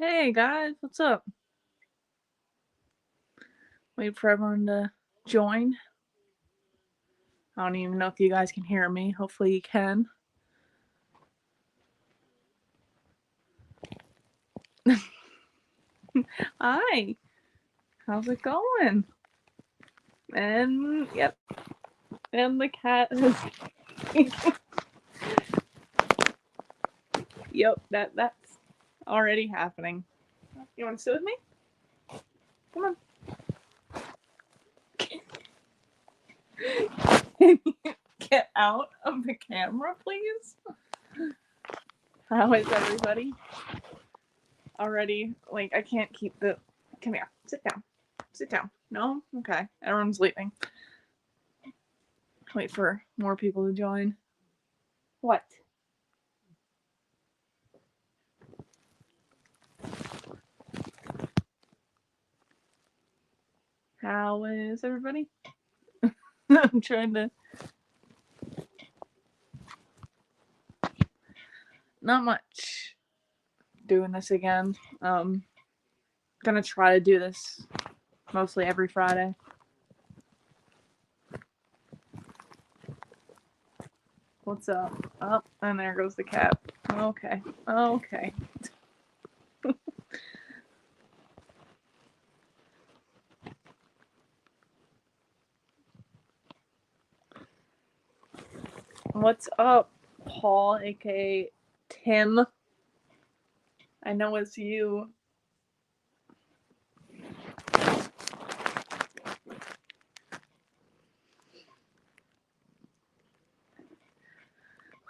Hey guys, what's up? Wait for everyone to join. I don't even know if you guys can hear me. Hopefully you can. Hi, how's it going? And yep, and the cat is. Yep, that's already happening. You want to sit with me? Come on. Can you get out of the camera, please? How is everybody? Already, like, I can't keep the. Come here. Sit down. Sit down. No? Okay. Everyone's leaving. Wait for more people to join. What? How is everybody? I'm trying to. Not much. Doing this again. Gonna try to do this mostly every Friday. What's up? Up, and there goes the cat. Okay. Okay. What's up, Paul, aka Tim? I know it's you.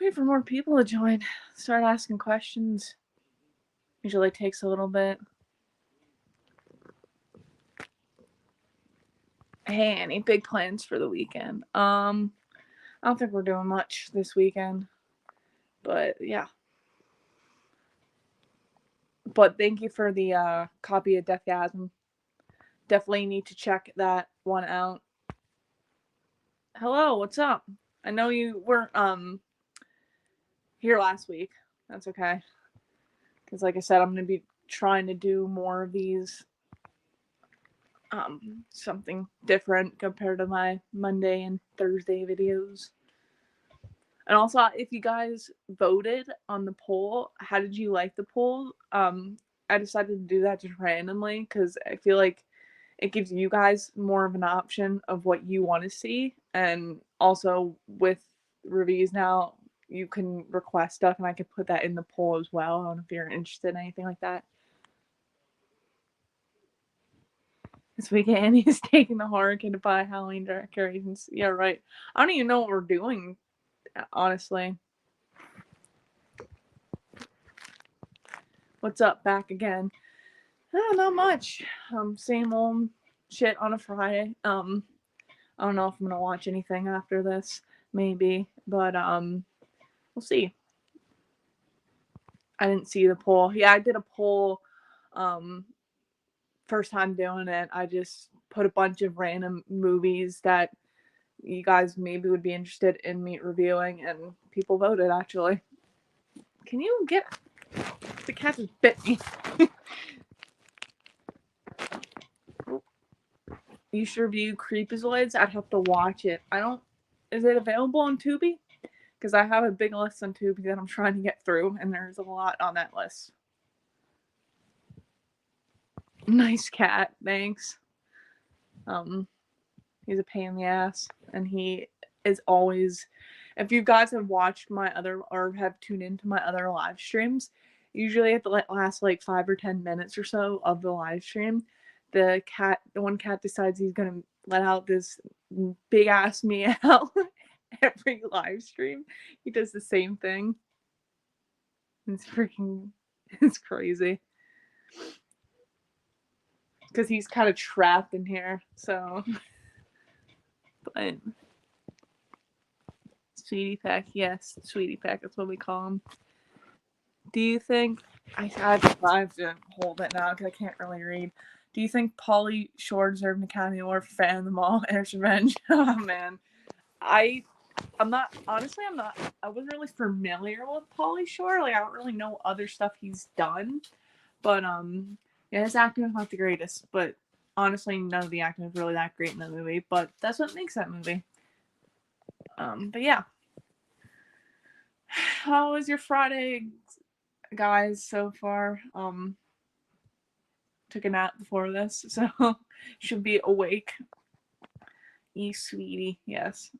Wait for more people to join. Start asking questions. Usually takes a little bit. Hey, any big plans for the weekend? I don't think we're doing much this weekend. But yeah. But thank you for the copy of Deathgasm. Definitely need to check that one out. Hello, what's up? I know you weren't here last week. That's okay. Because like I said, I'm gonna be trying to do more of these something different compared to my Monday and Thursday videos. And also, if you guys voted on the poll, how did you like the poll? I decided to do that just randomly because I feel like it gives you guys more of an option of what you want to see. And also with reviews now, you can request stuff and I can put that in the poll as well. I don't know if you're interested in anything like that. This weekend, he's taking the horror kid to buy Halloween decorations. Yeah, right. I don't even know what we're doing, honestly. What's up? Back again. Not much. Same old shit on a Friday. I don't know if I'm gonna watch anything after this, maybe, but we'll see. I didn't see the poll. Yeah, I did a poll. First time doing it. I just put a bunch of random movies that you guys maybe would be interested in me reviewing, and people voted. Actually, can you get the cat just bit me? You should review Creepazoids. I'd have to watch it. I don't. Is it available on Tubi? Because I have a big list on Tubi that I'm trying to get through, and there's a lot on that list. Nice cat, thanks. He's a pain in the ass, and he is always. If you guys have watched my other or have tuned into my other live streams, usually at the last like 5 or 10 minutes or so of the live stream, the one cat decides he's gonna let out this big ass meow every live stream. He does the same thing. It's crazy. Because he's kind of trapped in here, so. But Sweetie Peck, yes, Sweetie Peck, that's what we call him. Do you think I have to hold it now because I can't really read. Do you think Pauly Shore deserved an Academy Award for Fan of them All? Air's Revenge. Oh man, I wasn't really familiar with Pauly Shore. Like I don't really know other stuff he's done, But yeah, his acting was not the greatest, but honestly, none of the acting was really that great in the movie. But that's what makes that movie. But yeah, how was your Friday, guys? So far, took a nap before this, so should be awake. Sweetie, yes.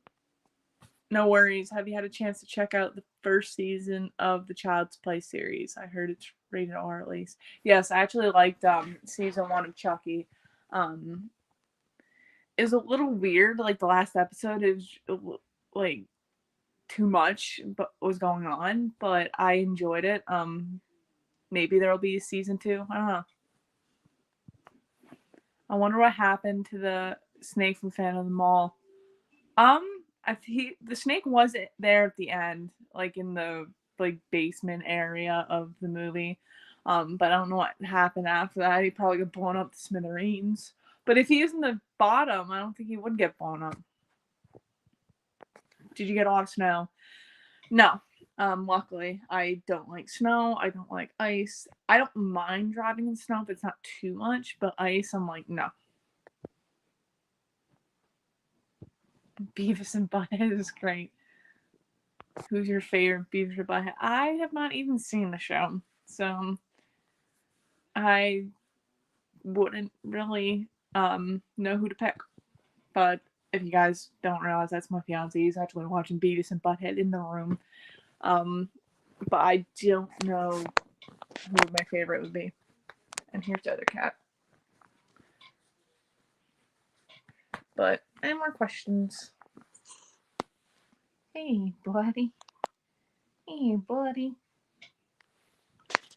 No worries. Have you had a chance to check out the first season of the Child's Play series? I heard it's rated R at least. Yes, I actually liked season 1 of Chucky. It was a little weird. Like the last episode, it was like too much, but was going on. But I enjoyed it. Maybe there'll be a season 2. I don't know. I wonder what happened to the snake from Phantom of the Mall. The snake wasn't there at the end, like in the like basement area of the movie. But I don't know what happened after that. He probably got blown up to smithereens. But if he was in the bottom, I don't think he would get blown up. Did you get a lot of snow? No. Luckily, I don't like snow. I don't like ice. I don't mind driving in snow if it's not too much, but ice, I'm like, no. Beavis and Butthead is great. Who's your favorite Beavis and Butthead? I have not even seen the show, so I wouldn't really know who to pick. But if you guys don't realize, that's my fiance. He's actually watching Beavis and Butthead in the room. But I don't know who my favorite would be. And here's the other cat. But any more questions? Hey, buddy. Hey, buddy.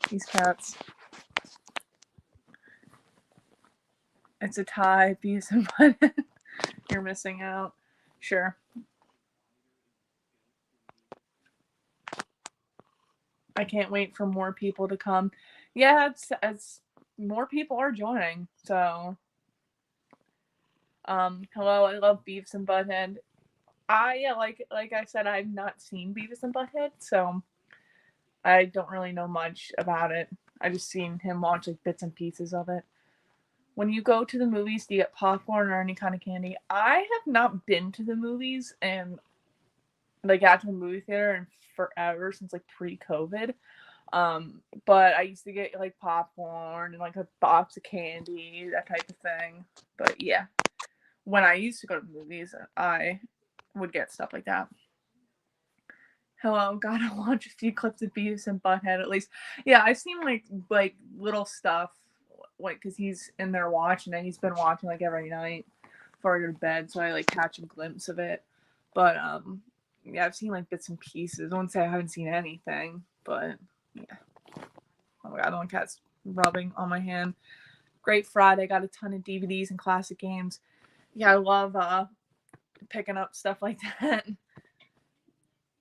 These cats. It's a tie, Beavis and Butthead. You're missing out. Sure. I can't wait for more people to come. Yeah, it's more people are joining. So, hello, I love Beavis and Butthead. Like I said, I've not seen Beavis and Butthead, so I don't really know much about it. I just seen him watch like bits and pieces of it. When you go to the movies, do you get popcorn or any kind of candy? I have not been to the movies and like out to the movie theater in forever, since like pre-COVID. But I used to get like popcorn and like a box of candy, that type of thing. But yeah, when I used to go to the movies, I would get stuff like that. Hello, gotta watch a few clips of Beavis and Butthead at least. Yeah, I've seen like little stuff, like because he's in there watching it. He's been watching like every night before I go to bed, so I like catch a glimpse of it. But yeah, I've seen like bits and pieces. I wouldn't say I haven't seen anything, but yeah. Oh my god, the one cat's rubbing on my hand. Great Friday, got a ton of DVDs and classic games. Yeah, I love picking up stuff like that.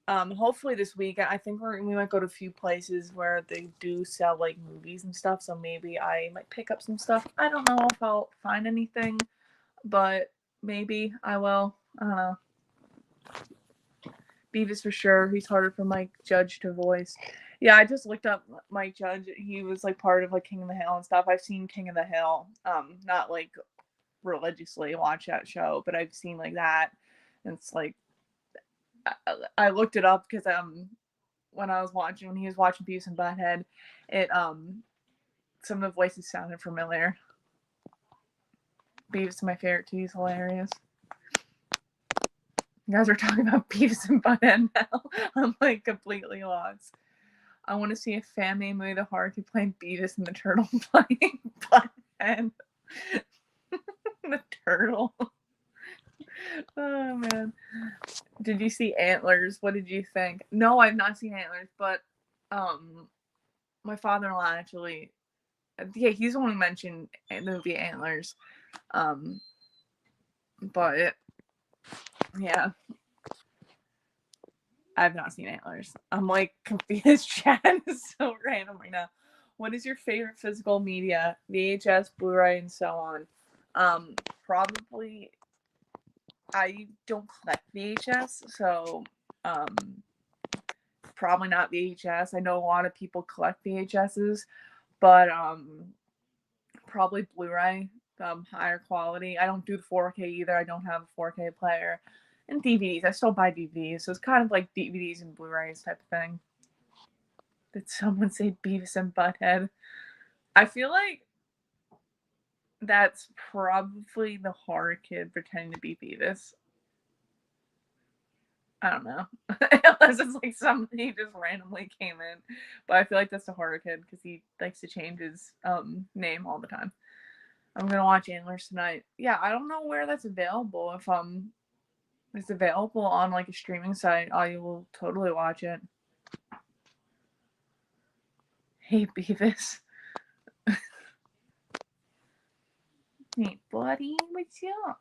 Hopefully this weekend, I think we might go to a few places where they do sell like movies and stuff, so maybe I might pick up some stuff. I don't know if I'll find anything, but maybe I will. I don't know. Beavis for sure. He's harder for Mike Judge to voice. Yeah, I just looked up Mike Judge. He was like part of like King of the Hill and stuff. I've seen King of the Hill. Not like religiously watch that show, but I've seen like that. And it's like I looked it up because when he was watching Beavis and Butthead, it some of the voices sounded familiar. Beavis is my favorite too. He's hilarious. You guys are talking about Beavis and Butthead now. I'm like completely lost. I want to see a fan made movie, The Horror Kid playing Beavis and the Turtle playing Butthead. The turtle. Oh man. Did you see Antlers? What did you think? No, I've not seen Antlers, but my father-in-law actually, yeah, he's the one who mentioned the movie Antlers. But yeah, I've not seen Antlers. I'm like confused. Chat is so random right now. What is your favorite physical media? VHS, Blu-ray, and so on. Probably I don't collect VHS, so probably not VHS. I know a lot of people collect VHSs, but probably Blu-ray, higher quality. I don't do the 4K either. I don't have a 4K player. And DVDs. I still buy DVDs, so it's kind of like DVDs and Blu-rays type of thing. Did someone say Beavis and Butthead? I feel like that's probably the horror kid pretending to be Beavis. I don't know. Unless it's like somebody just randomly came in. But I feel like that's the horror kid because he likes to change his name all the time. I'm gonna watch Antlers tonight. Yeah, I don't know where that's available. If it's available on like a streaming site, I will totally watch it. Hey Beavis. Hey buddy, what's up?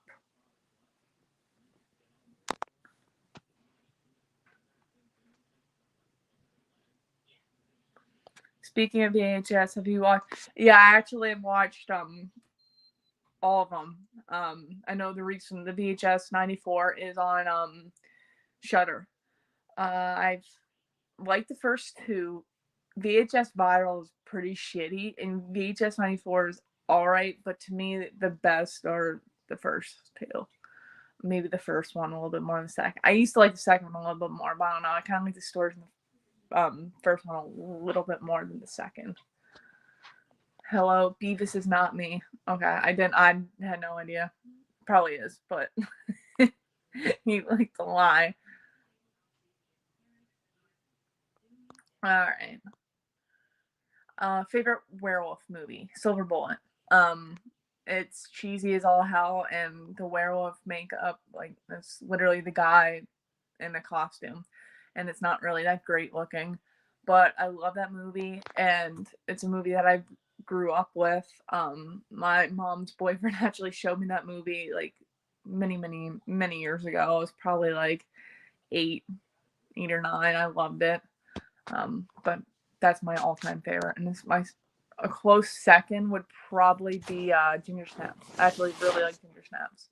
Speaking of VHS, have you watched? Yeah, I actually have watched all of them. I know the VHS 94 is on Shudder. I've liked the first two. VHS Viral is pretty shitty, and VHS 94 is alright, but to me, the best are the first two. Maybe the first one a little bit more than the second. I used to like the second one a little bit more, but I don't know. I kind of like the stories in the first one a little bit more than the second. Hello, Beavis is not me. Okay, I had no idea. Probably is, but he liked to lie. Alright. Favorite werewolf movie? Silver Bullet. It's cheesy as all hell, and the werewolf makeup, like, it's literally the guy in a costume, and it's not really that great looking, but I love that movie, and it's a movie that I grew up with. My mom's boyfriend actually showed me that movie like many years ago. I was probably like 8 or 9. I loved it. But that's my all-time favorite, and a close second would probably be Ginger Snaps. I actually really like Ginger Snaps.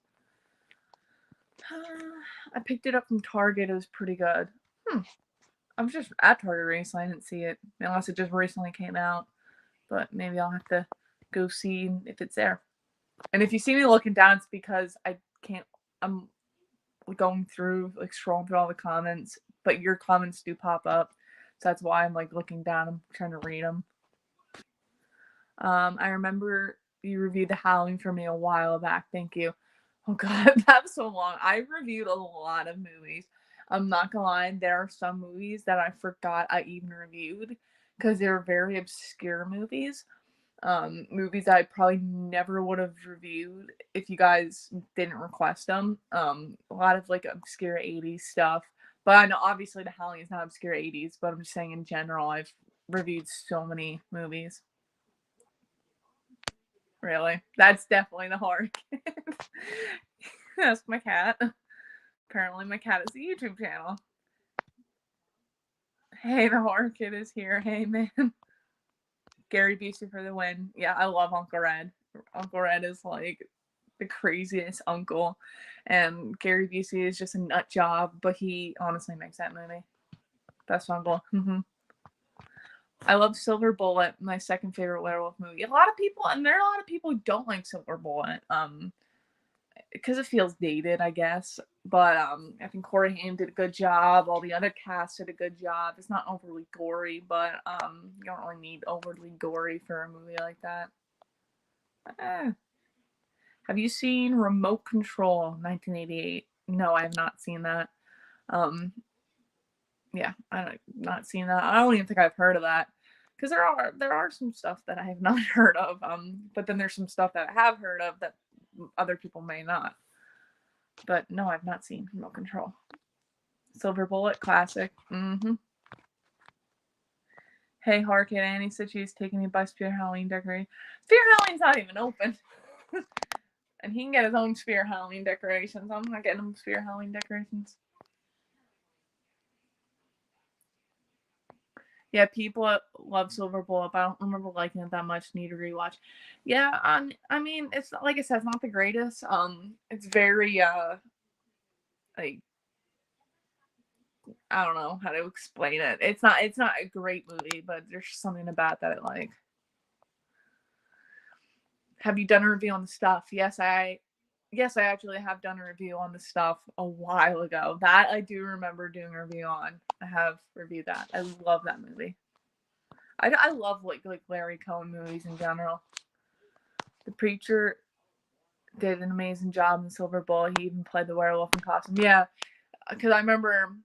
I picked it up from Target. It was pretty good. I was just at Target recently. I didn't see it unless it just recently came out. But maybe I'll have to go see if it's there. And if you see me looking down, it's because I can't. I'm going through, like, scrolling through all the comments, but your comments do pop up, so that's why I'm like looking down. I'm trying to read them. I remember you reviewed The Howling for me a while back. Thank you. Oh god, that was so long. I reviewed a lot of movies. I'm not gonna lie, there are some movies that I forgot I even reviewed because they were very obscure movies. Movies I probably never would have reviewed if you guys didn't request them. A lot of like obscure 80s stuff. But I know obviously The Howling is not obscure 80s, but I'm just saying in general, I've reviewed so many movies. Really? That's definitely the horror kid. That's my cat. Apparently my cat is a YouTube channel. Hey, the horror kid is here. Hey, man. Gary Busey for the win. Yeah, I love Uncle Red. Uncle Red is like the craziest uncle. And Gary Busey is just a nut job, but he honestly makes that movie. Best uncle. I love Silver Bullet, my second favorite werewolf movie. There are a lot of people who don't like Silver Bullet. Because it feels dated, I guess. But I think Corey Haim did a good job. All the other cast did a good job. It's not overly gory, but you don't really need overly gory for a movie like that. Have you seen Remote Control 1988? No, I have not seen that. Yeah, I've not seen that. I don't even think I've heard of that. Because there are some stuff that I have not heard of. But then there's some stuff that I have heard of that other people may not. But no, I've not seen Remote Control. Silver Bullet, classic. Hey, Harkin, Annie said she's taking me by Spear Halloween decoration. Spear Halloween's not even open. And he can get his own Spear Halloween decorations. I'm not getting him Spear Halloween decorations. Yeah, people love Silver Bullet, but I don't remember liking it that much. Need to rewatch. Yeah, I mean, it's like I said, it's not the greatest. It's very like, I don't know how to explain it. It's not a great movie, but there's something about that I like. Have you done a review on the stuff? Yes, I actually have done a review on the stuff a while ago. That I do remember doing a review on. I have reviewed that. I love that movie. I love like Larry Cohen movies in general. The Preacher did an amazing job in Silver Bullet. He even played the werewolf in costume. Yeah, because I remember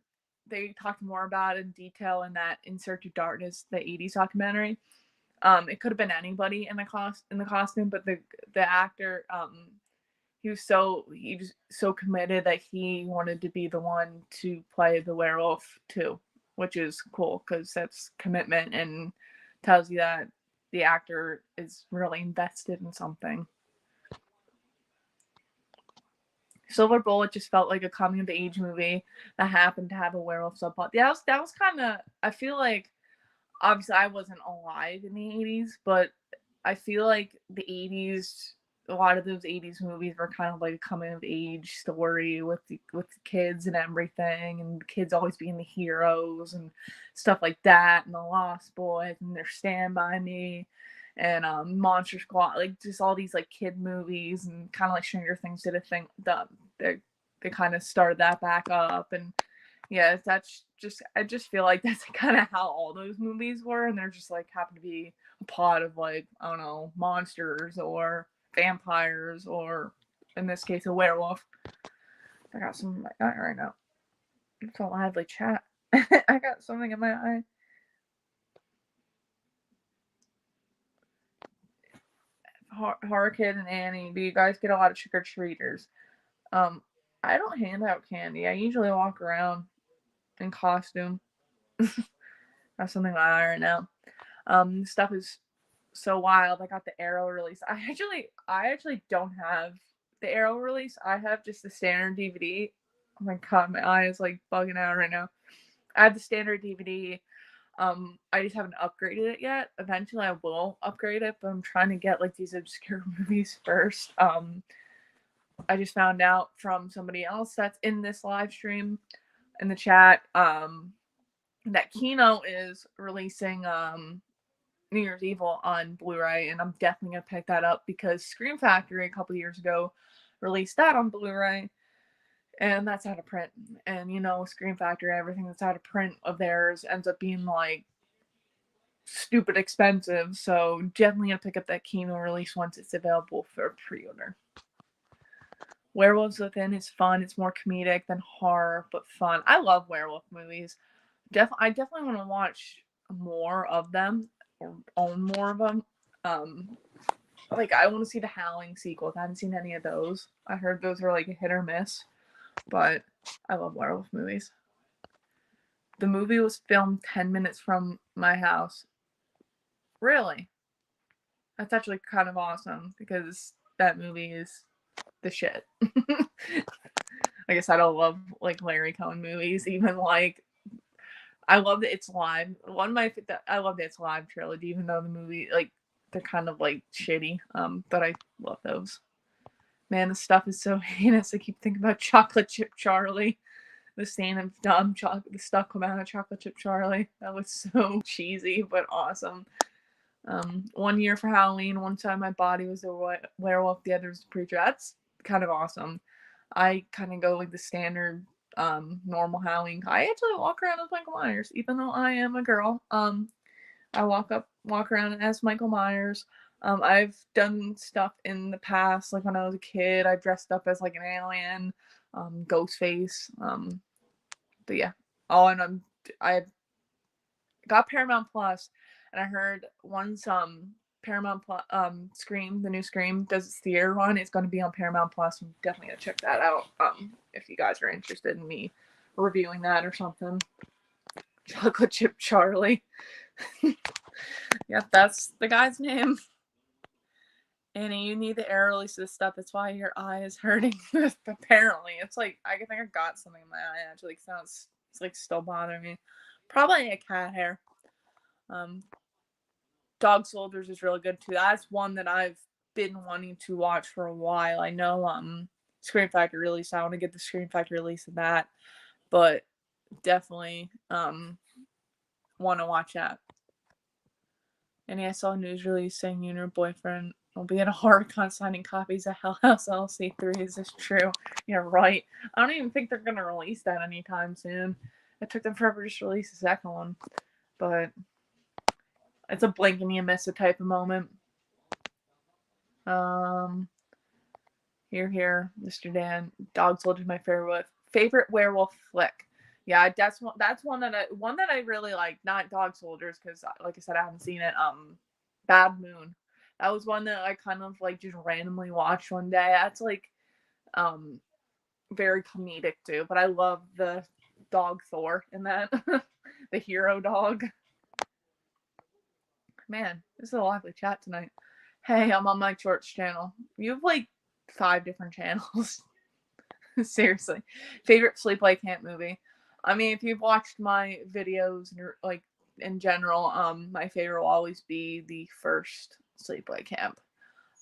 they talked more about it in detail in that In Search of Darkness, the '80s documentary. It could have been anybody in the costume, but the actor, he was so committed that he wanted to be the one to play the werewolf too, which is cool because that's commitment and tells you that the actor is really invested in something. Silver Bullet just felt like a coming of age movie that happened to have a werewolf subplot. Yeah, that was kind of. I feel like obviously I wasn't alive in the '80s, but I feel like the '80s, a lot of those '80s movies were kind of like a coming of age story with the kids and everything, and the kids always being the heroes and stuff like that, and the Lost Boys and their Stand By Me, and Monster Squad, like just all these like kid movies, and kind of like Stranger Things did a thing. They kind of started that back up, and yeah, I just feel like that's kind of how all those movies were, and they're just like happen to be a plot of like, I don't know, monsters or vampires or in this case a werewolf. I got something in my eye right now. It's a lively chat. I got something in my eye. Horror Kid and Annie, do you guys get a lot of trick or treaters? I don't hand out candy. I usually walk around in costume. Got something in my eye right now. Stuff is so wild. I got the Arrow release. I actually don't have the Arrow release. I have just the standard DVD. Oh my god, my eye is like bugging out right now. I have the standard DVD. I just haven't upgraded it yet. Eventually I will upgrade it, but I'm trying to get like these obscure movies first. I just found out from somebody else that's in this live stream in the chat, that Kino is releasing New Year's Evil on Blu-ray, and I'm definitely gonna pick that up because Scream Factory a couple years ago released that on Blu-ray, and that's out of print. And you know, Scream Factory, everything that's out of print of theirs ends up being like stupid expensive. So definitely gonna pick up that Kino release once it's available for pre-order. Werewolves Within is fun. It's more comedic than horror, but fun. I love werewolf movies. I definitely want to watch more of them or own more of them. Like I want to see the Howling sequels. I haven't seen any of those. I heard those are like a hit or miss, but I love werewolf movies. The movie was filmed 10 minutes from my house. Really? That's actually kind of awesome because that movie is the shit. Like I said, I love like Larry Cohen movies, even like I love that It's Live. I love that It's Live trilogy, even though the movie like they're kind of like shitty. But I love those. Man, this stuff is so heinous. I keep thinking about Chocolate Chip Charlie. The stain of the stuff come out of Chocolate Chip Charlie. That was so cheesy but awesome. 1 year for Halloween. One side of my body was a werewolf, the other was a preacher. That's kind of awesome. I kind of go like the standard normal Halloween. I actually walk around as Michael Myers, even though I am a girl. I walk around as Michael Myers. I've done stuff in the past, like when I was a kid. I dressed up as like an alien, Ghostface. But yeah, I got Paramount Plus, and I heard once Paramount Plus Scream, the new Scream, does its theater run, it's going to be on Paramount Plus. I'm definitely gonna check that out. If you guys are interested in me reviewing that or something. Chocolate Chip Charlie. Yep, that's the guy's name. Annie, you need the air release of this stuff. That's why your eye is hurting. Apparently, it's like I think I got something in my eye. Actually, it's like still bothering me. Probably a cat hair. Dog Soldiers is really good too. That's one that I've been wanting to watch for a while. I know Scream Factory release. I want to get the Scream Factory release of that, but definitely want to watch that. And I saw a news release saying you and your boyfriend I'll be at a horror con signing copies of Hell House LC 3. Is this true? Yeah, right. I don't even think they're going to release that anytime soon. It took them forever to just release the second one. But it's a blink and you miss it type of moment. Here, Mr. Dan. Dog Soldier's my favorite werewolf flick. Yeah, that's one that I really like. Not Dog Soldiers, because like I said, I haven't seen it. Bad Moon. That was one that I kind of like just randomly watched one day. That's like very comedic too. But I love the dog Thor in that. The hero dog. Man, this is a lively chat tonight. Hey, I'm on Mike Short's channel. You have like 5 different channels. Seriously. Favorite Sleepley Camp movie. I mean, if you've watched my videos and you're like in general, my favorite will always be the first Sleepley Camp.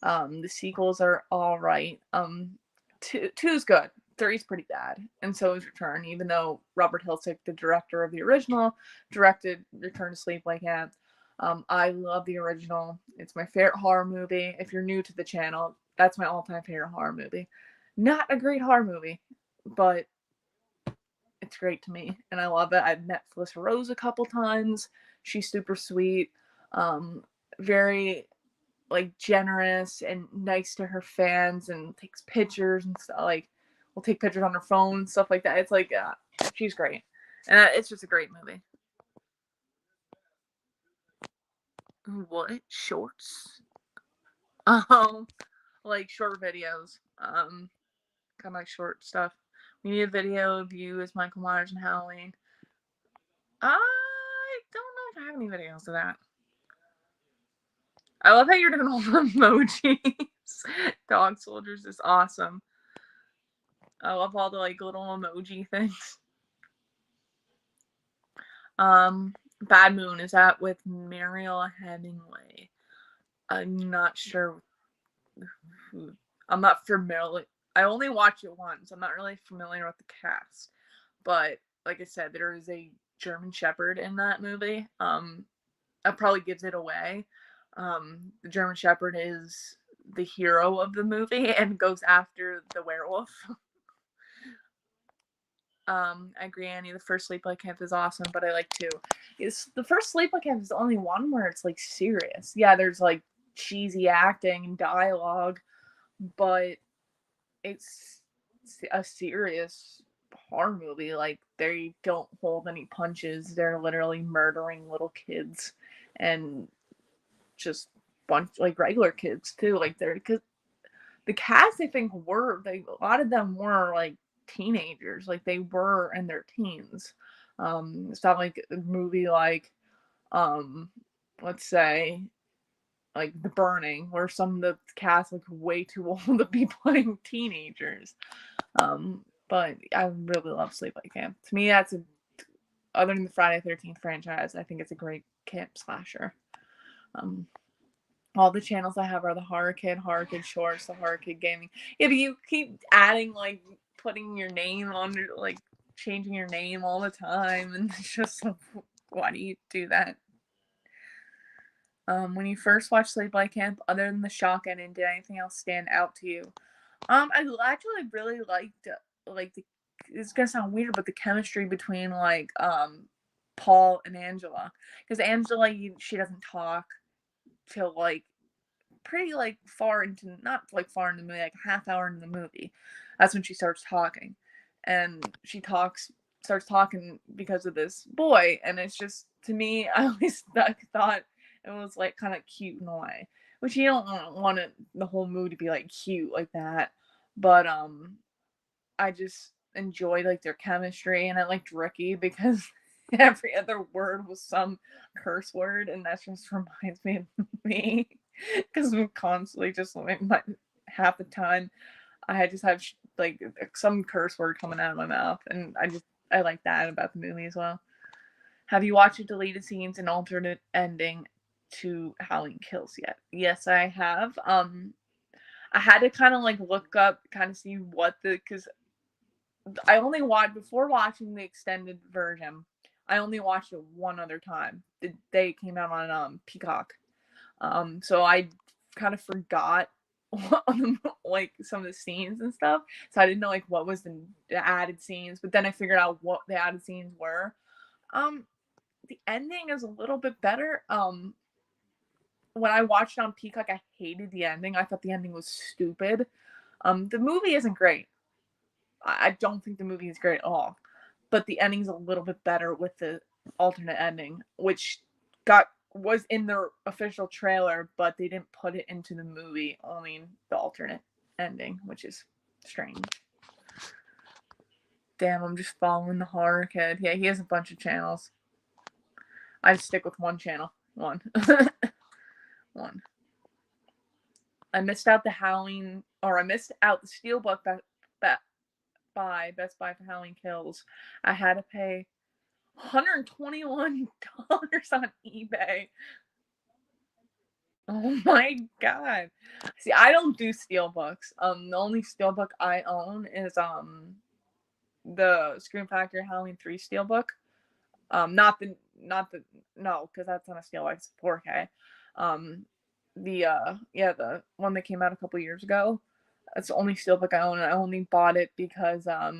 The sequels are alright. 2's good. 3's pretty bad. And so is Return, even though Robert Hiltzik, the director of the original, directed Return to Sleepley Camp. I love the original. It's my favorite horror movie. If you're new to the channel, that's my all-time favorite horror movie. Not a great horror movie, but it's great to me, and I love it. I've met Felissa Rose a couple times. She's super sweet, very like generous and nice to her fans, and takes pictures and stuff. Like, will take pictures on her phone and stuff like that. It's like she's great, and it's just a great movie. What shorts? Like short videos. Kind of like short stuff. We need a video of you as Michael Myers and Halloween. I don't know if I have any videos of that. I love how you're doing all the emojis. Dog Soldiers is awesome. I love all the like little emoji things. Bad Moon, is that with Mariel Hemingway? I'm not sure. I'm not familiar. I only watched it once. I'm not really familiar with the cast. But like I said, there is a German Shepherd in that movie. That probably gives it away. The German Shepherd is the hero of the movie and goes after the werewolf. I agree, Annie. The first Sleepley Camp is awesome, but I like 2. The first Sleepley Camp is the only one where it's like serious. Yeah, there's like cheesy acting and dialogue, but it's a serious horror movie. Like, they don't hold any punches. They're literally murdering little kids and just bunch like regular kids too. Like, they're, because the cast, I think, a lot of them were like teenagers. Like, they were in their teens. It's not like a movie like let's say like The Burning, where some of the cast look way too old to be playing teenagers. But I really love Sleepley Camp. To me, that's other than the Friday the 13th franchise, I think it's a great camp slasher. All the channels I have are the Horror Kid Shorts, the Horror Kid Gaming. Yeah, but you keep adding, like, putting your name on, like, changing your name all the time, and it's just like, why do you do that? When you first watched Sleepley Camp, other than the shock ending, did anything else stand out to you? I actually really liked, like, it's gonna sound weird, but the chemistry between, like, Paul and Angela. Because Angela, she doesn't talk till, like, pretty, like, not, like, far into the movie, like, a half hour into the movie. That's when she starts talking. And she starts talking because of this boy, and it's just, to me, I always thought it was, like, kind of cute in a way. Which you don't want the whole movie to be, like, cute like that. But, I just enjoyed, like, their chemistry, and I liked Ricky because every other word was some curse word, and that just reminds me of me. Because I'm constantly just, like, half the time, I just have, like, some curse word coming out of my mouth, and I like that about the movie as well. Have you watched the deleted scenes and alternate ending to Halloween Kills yet? Yes, I have. I had to kind of, like, look up, kind of see because I only watched, before watching the extended version, I only watched it one other time. The day it came out on Peacock. So I kind of forgot like some of the scenes and stuff, so I didn't know like what was the added scenes, but then I figured out what the added scenes were. The ending is a little bit better. When I watched it on Peacock, I hated the ending. I thought the ending was stupid. The movie isn't great. I don't think the movie is great at all, but the ending's a little bit better with the alternate ending, which was in their official trailer, but they didn't put it into the movie, only the alternate ending, which is strange. Damn, I'm just following the horror kid. Yeah, he has a bunch of channels. I stick with one channel. One. One. I missed out the Halloween, or I missed out the Steelbook by Best Buy for Halloween Kills. I had to pay $121 on eBay. Oh my god. See, I don't do steelbooks. The only steelbook I own is the Scream Factory Halloween 3 steelbook. Not the no, because that's on a steelbook, it's 4K. The one that came out a couple years ago. That's the only steelbook I own, and I only bought it because I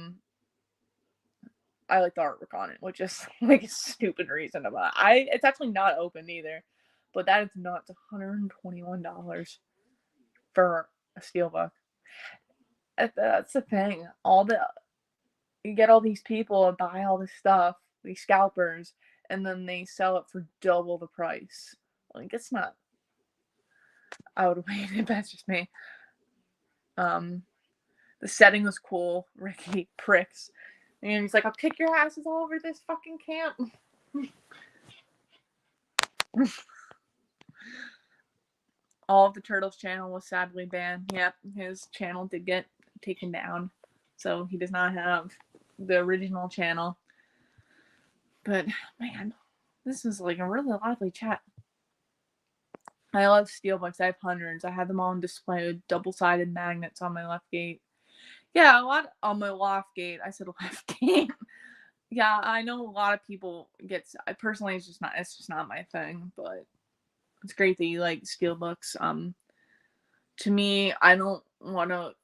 like the artwork on it, which is like a stupid reason to buy. It's actually not open either, but that is nuts. $121 for a steelbook. That's the thing. You get all these people and buy all this stuff, these scalpers, and then they sell it for double the price. Like, it's not. I would wait if that's just me. The setting was cool. Ricky pricks. And he's like, I'll kick your asses all over this fucking camp. All of the Turtles channel was sadly banned. Yep, his channel did get taken down. So he does not have the original channel. But, man, this is like a really lively chat. I love steelbooks. I have hundreds. I have them all on display with double-sided magnets on my left gate. Yeah, a lot on my loft gate. I said left gate. Yeah, I know a lot of people personally it's just not my thing, but it's great that you like steelbooks. To me, I don't want to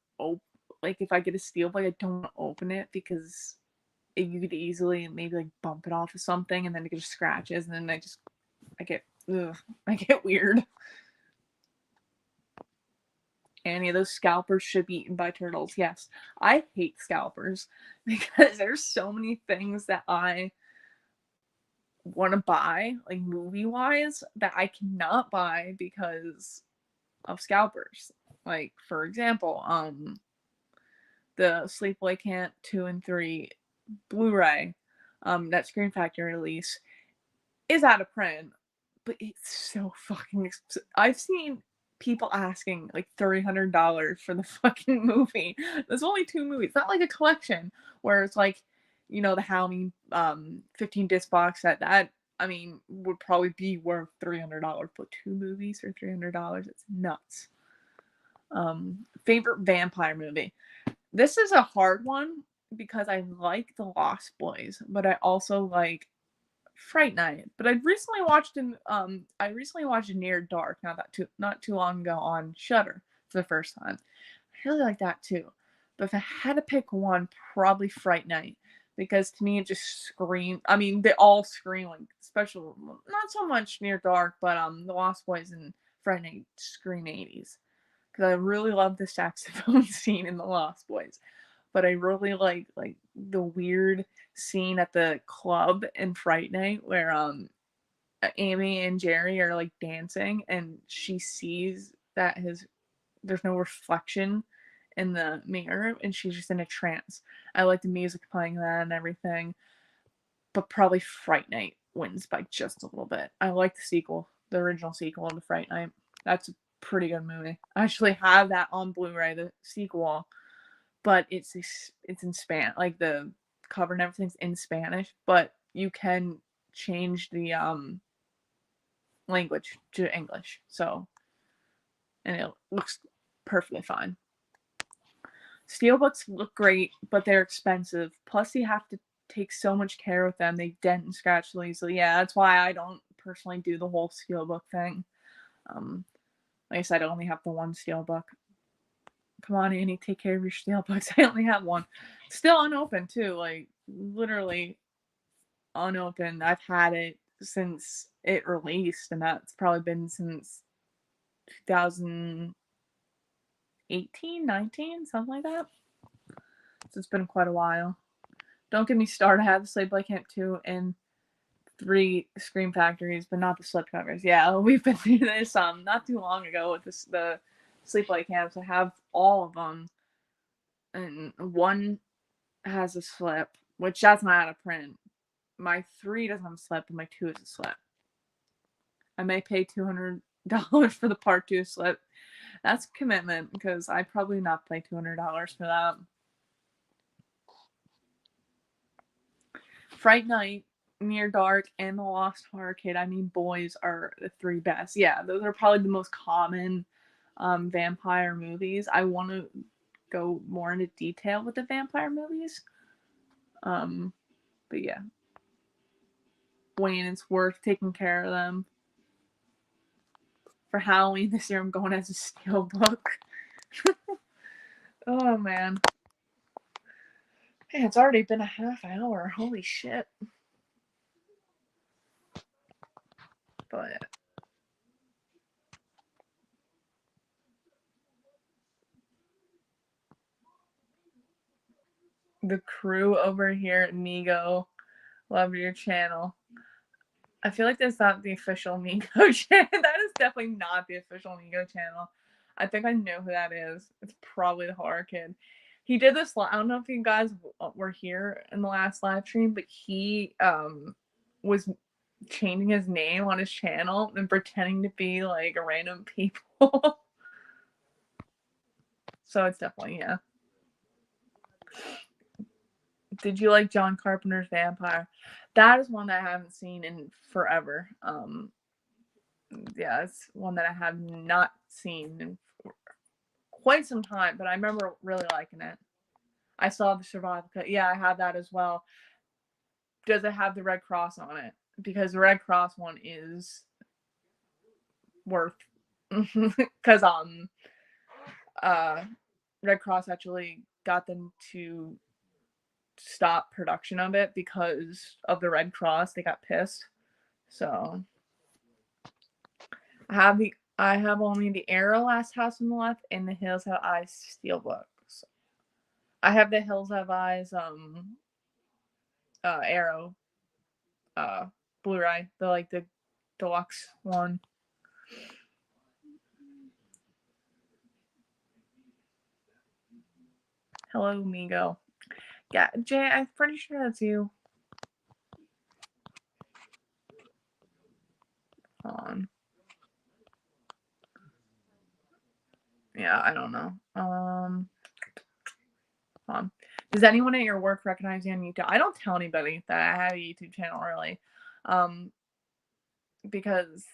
like if I get a steelbook, I don't want to open it because you could easily maybe like bump it off of something and then it just scratches and then I get weird. Any of those scalpers should be eaten by turtles. Yes, I hate scalpers because there's so many things that I want to buy, like movie-wise, that I cannot buy because of scalpers. Like, for example, the Sleepley 2 and 3 Blu-ray, that Scream Factory release is out of print, but it's so fucking expensive. I've seen people asking like $300 for the fucking movie. There's only 2 movies. It's not like a collection where it's like, you know, the Halloween 15 disc box set that I mean would probably be worth $300, but 2 movies for $300, it's nuts. Favorite vampire movie. This is a hard one because I like The Lost Boys, but I also like Fright Night. But I recently watched Near Dark not too long ago on Shudder for the first time. I really like that too. But if I had to pick one, probably Fright Night. Because to me it just screamed. I mean, they all scream like special, not so much Near Dark, but The Lost Boys and Fright Night scream 80s. Because I really love the saxophone scene in The Lost Boys. But I really like the weird scene at the club in Fright Night where Amy and Jerry are like dancing and she sees that there's no reflection in the mirror and she's just in a trance. I like the music playing that and everything, but probably Fright Night wins by just a little bit. I like the original sequel to Fright Night. That's a pretty good movie. I actually have that on Blu-ray, the sequel, but it's in Spanish, like the cover and everything's in Spanish, but you can change the language to English, and it looks perfectly fine. Steelbooks look great, but they're expensive. Plus, you have to take so much care with them. They dent and scratch so easily. Yeah, that's why I don't personally do the whole steelbook thing. Like I said, I only have the one steelbook. Come on, Annie, take care of your steelbooks. I only have one. Still unopened, too. Like, literally unopened. I've had it since it released, and that's probably been since 2018, 19, something like that. So it's been quite a while. Don't get me started. I have the Sleepley Camp 2 and 3 Scream Factories, but not the slipcovers. Yeah, we've been through this not too long ago with the Sleepley Camps. I have all of them, and one has a slip, which that's not out of print. My 3 doesn't have a slip, and my 2 is a slip. I may pay $200 for the part 2 slip. That's commitment, because I'd probably not pay $200 for that. Fright Night, Near Dark, and The Lost Horror Kid. I mean, boys are the 3 best. Yeah, those are probably the most common vampire movies. I want to go more into detail with the vampire movies. But yeah. Wayne, it's worth taking care of them. For Halloween this year, I'm going as a steelbook. Oh, man. Hey, it's already been a half hour. Holy shit. But the crew over here at Migo, love your channel. I feel like that's not the official Migo channel. That is definitely not the official Migo channel. I think I know who that is. It's probably the horror kid. He did this. I don't know if you guys were here in the last live stream, but he was changing his name on his channel and pretending to be like a random people. So it's definitely, yeah. Did you like John Carpenter's Vampire? That is one that I haven't seen in forever. Yeah, it's one that I have not seen in quite some time, but I remember really liking it. I saw the survival cut. Yeah, I have that as well. Does it have the Red Cross on it? Because the Red Cross one is worth because Red Cross actually got them to stop production of it because of the Red Cross. They got pissed. So I have only the Arrow Last House on the Left and the Hills Have Eyes steelbooks. I have the Hills Have Eyes Arrow Blu-ray, the deluxe one. Hello, Migo. Yeah, Jay, I'm pretty sure that's you. Hold on. Yeah, I don't know. Hold on. Does anyone at your work recognize you on YouTube? I don't tell anybody that I have a YouTube channel, really. Because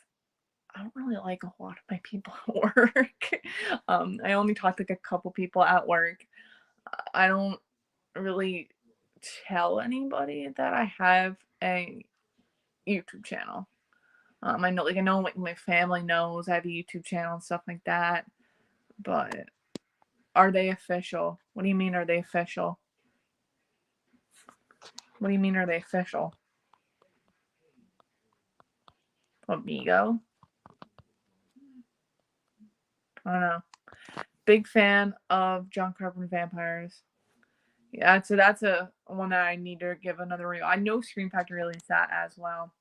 I don't really like a lot of my people at work. I only talk to like a couple people at work. I don't really tell anybody that I have a YouTube channel. I know like my family knows I have a YouTube channel and stuff like that. But are they official? What do you mean, are they official? What do you mean, are they official? Amigo? I don't know. Big fan of John Carpenter Vampires. Yeah, so that's a one that I need to give another review. I know Scream Factory released that as well.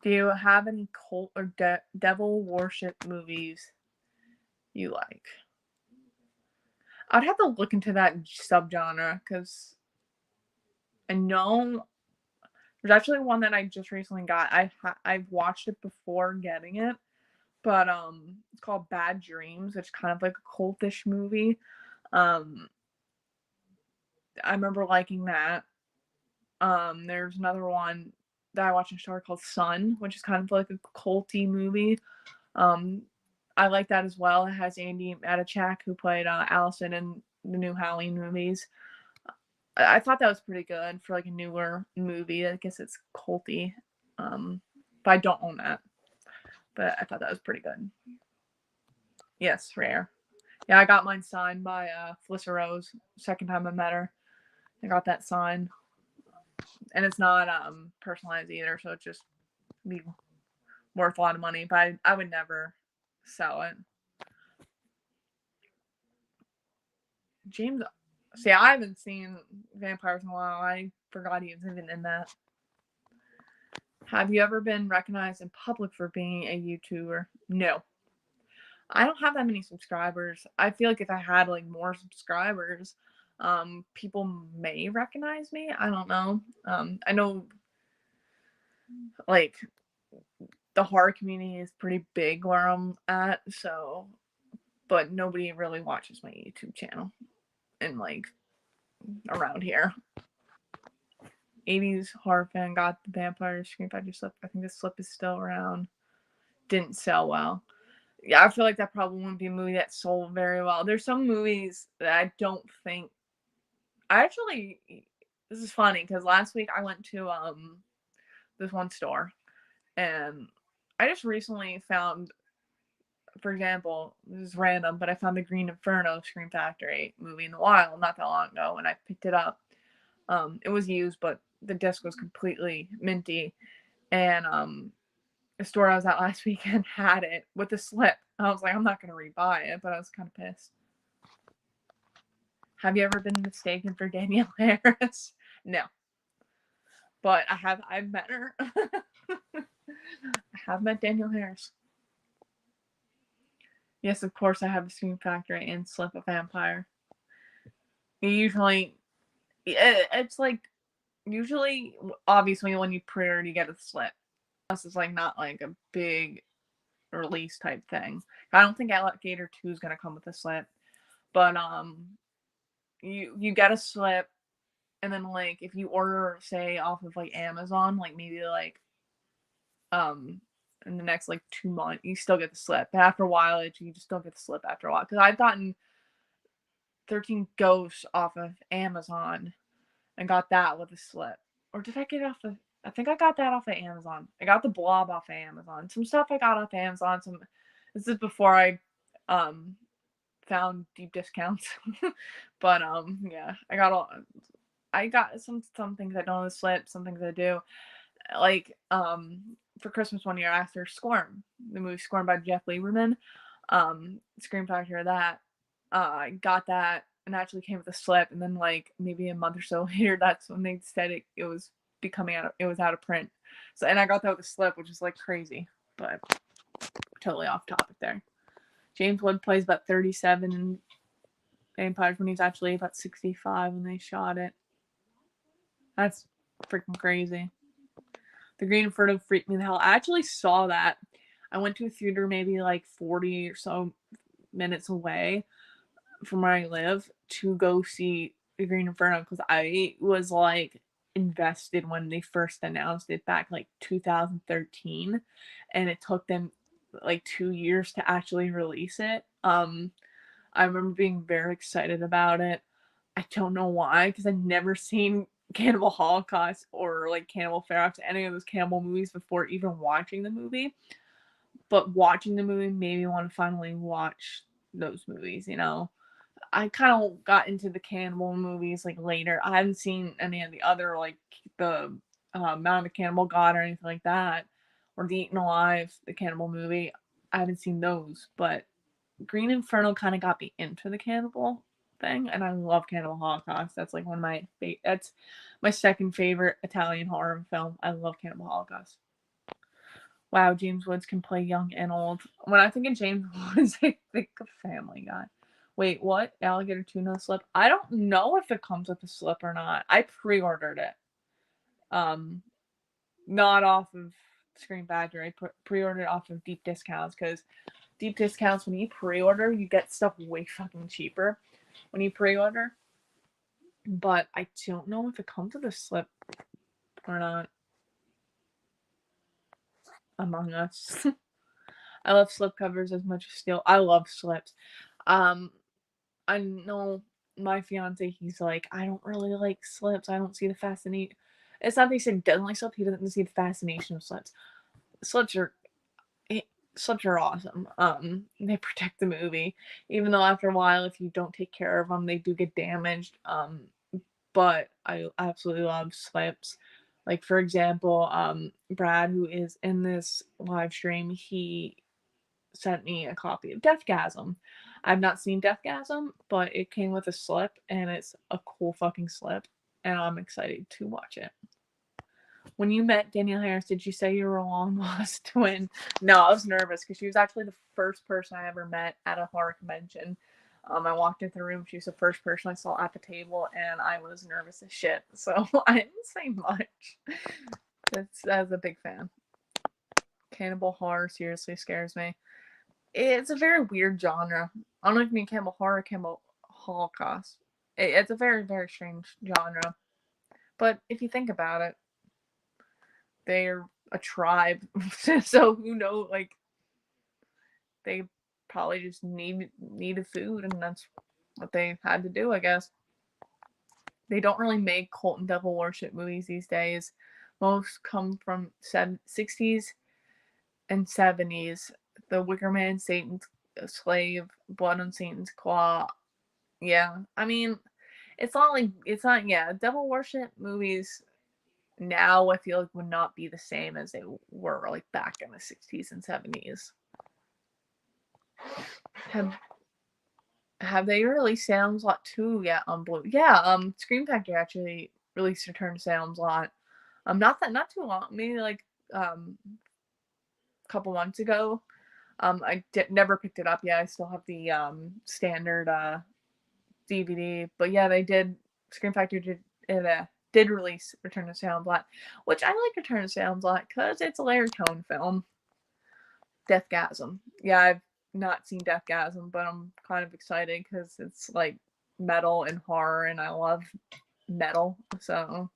Do you have any cult or devil worship movies you like? I'd have to look into that subgenre because I know there's actually one that I just recently got. I've watched it before getting it, but it's called Bad Dreams, which is kind of like a cultish movie. I remember liking that. There's another one that I watched in store called Sun, which is kind of like a culty movie. I like that as well. It has Andy Matichak, who played Allison in the new Halloween movies. I thought that was pretty good for like a newer movie. I guess it's culty, but I don't own that. but I thought that was pretty good. Yes, rare. Yeah, I got mine signed by Felissa Rose. Second time I met her, I got that signed, and it's not personalized either, so it's just be worth a lot of money. But I would never sell it. James, see, I haven't seen Vampires in a while. I forgot he was even in that. Have you ever been recognized in public for being a YouTuber? No. I don't have that many subscribers. I feel like if I had like more subscribers, people may recognize me. I don't know. I know like the horror community is pretty big where I'm at, so but nobody really watches my YouTube channel and like around here. 80s horror fan got the Vampire Scream Factory slip. I think the slip is still around. Didn't sell well. Yeah, I feel like that probably wouldn't be a movie that sold very well. There's some movies that I don't think. This is funny because last week I went to this one store and I just recently found, for example, this is random, but I found the Green Inferno Scream Factory movie in the wild not that long ago and I picked it up. It was used, but the disc was completely minty, and the store I was at last weekend had it with a slip. I was like, I'm not gonna rebuy it, but I was kind of pissed. Have you ever been mistaken for Danielle Harris? No, but I've met her. I have met Danielle Harris. Yes, of course I have a Scream Factory and Slip a Vampire. Usually, it's like obviously when you pre-order you get a slip. This is like not like a big release type thing. I don't think Alligator 2 is gonna come with a slip, but you get a slip, and then like if you order say off of like Amazon, like maybe like in the next like 2 months, you still get the slip. But after a while, you just don't get the slip after a while. Because I've gotten 13 Ghosts off of Amazon and got that with a slip. Or did I get it off of? I think I got that off of Amazon. I got the Blob off of Amazon. Some stuff I got off of Amazon. This is before I found deep discounts. But yeah, I got some things I don't slip, some things I do. Like for Christmas one year after Squirm, the movie Squirm by Jeff Lieberman, Scream Factory, that I got that and actually came with a slip, and then like maybe a month or so later, that's when they said it was out of print. So, and I got that with a slip, which is like crazy, but totally off topic there. James Wood plays about 37 in Vampires when he's actually about 65 when they shot it. That's freaking crazy. The Green Inferno freaked me the hell. I actually saw that. I went to a theater maybe like 40 or so minutes away from where I live to go see The Green Inferno because I was like invested when they first announced it back like 2013, and it took them like 2 years to actually release it. I remember being very excited about it. I don't know why, because I'd never seen Cannibal Holocaust or like Cannibal Ferox, any of those cannibal movies before even watching the movie. But watching the movie made me want to finally watch those movies, you know. I kind of got into the cannibal movies like later. I haven't seen any of the other like the Mound of Cannibal God or anything like that, or the Eaten Alive, the cannibal movie. I haven't seen those, but Green Inferno kind of got me into the cannibal thing, and I love Cannibal Holocaust. That's like one of my that's my second favorite Italian horror film. I love Cannibal Holocaust. Wow, James Woods can play young and old. When I think of James Woods, I think of Family Guy. Wait, what? Alligator 2 no slip? I don't know if it comes with a slip or not. I pre-ordered it. Not off of Scream Factory. I pre-ordered off of deep discounts because deep discounts, when you pre-order, you get stuff way fucking cheaper when you pre-order. But I don't know if it comes with a slip or not. Among Us. I love slipcovers as much as steel. I love slips. I know my fiance, he's like, I don't really like slips. I don't see the fascination. It's not that he said he doesn't like slips, he doesn't see the fascination of slips. Slips are slips are awesome. They protect the movie, even though after a while, if you don't take care of them, they do get damaged. But I absolutely love slips. Like for example, Brad, who is in this live stream, he sent me a copy of Deathgasm. I've not seen Deathgasm, but it came with a slip, and it's a cool fucking slip, and I'm excited to watch it. When you met Danielle Harris, did you say you were a long lost twin? No, I was nervous because she was actually the first person I ever met at a horror convention. I walked into the room. She was the first person I saw at the table, and I was nervous as shit. So I didn't say much. I was a big fan. Cannibal horror seriously scares me. It's a very weird genre. I don't know if you mean cannibal horror, cannibal holocaust. It's a very, very strange genre. But if you think about it, they're a tribe. So who knows, like, they probably just needed food, and that's what they had to do, I guess. They don't really make cult and devil worship movies these days. Most come from 60s and 70s. The Wicker Man, Satan's Slave, Blood on Satan's Claw. Yeah, I mean, it's not, yeah, devil worship movies now I feel like would not be the same as they were like back in the 60s and 70s. Have they released Salem's Lot 2 yet on Blue? Yeah, Scream Factory actually released Return to Salem's Lot. Not too long, maybe like a couple months ago. I never picked it up yet. I still have the standard DVD, but yeah, Scream Factory did release Return to Salem's Lot, which I like Return to Salem's Lot because it's a Larry Cohen film. Deathgasm. Yeah, I've not seen Deathgasm, but I'm kind of excited because it's like metal and horror, and I love metal. So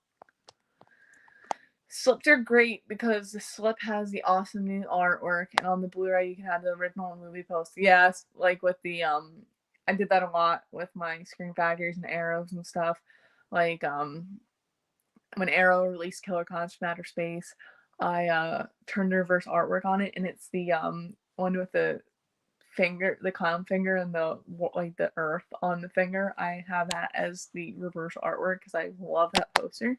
slips are great because the slip has the awesome new artwork, and on the Blu-ray you can have the original movie poster. Yes, like with the I did that a lot with my Screen Factories and Arrows and stuff. Like when Arrow released Killer Clowns from Outer Space, I turned the reverse artwork on it, and it's the one with the finger, the clown finger, and the earth on the finger. I have that as the reverse artwork because I love that poster.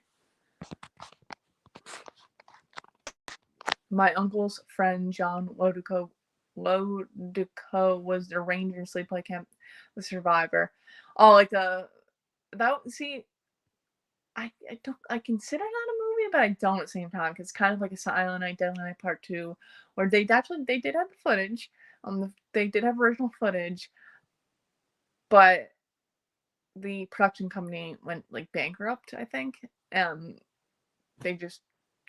My uncle's friend John Lodico was the ranger in Sleepley Camp, the survivor. Oh, like I consider that a movie, but I don't at the same time because it's kind of like a Silent Night, Deadly Night Part 2, where they did have the footage. They did have original footage, but the production company went like bankrupt, I think. They just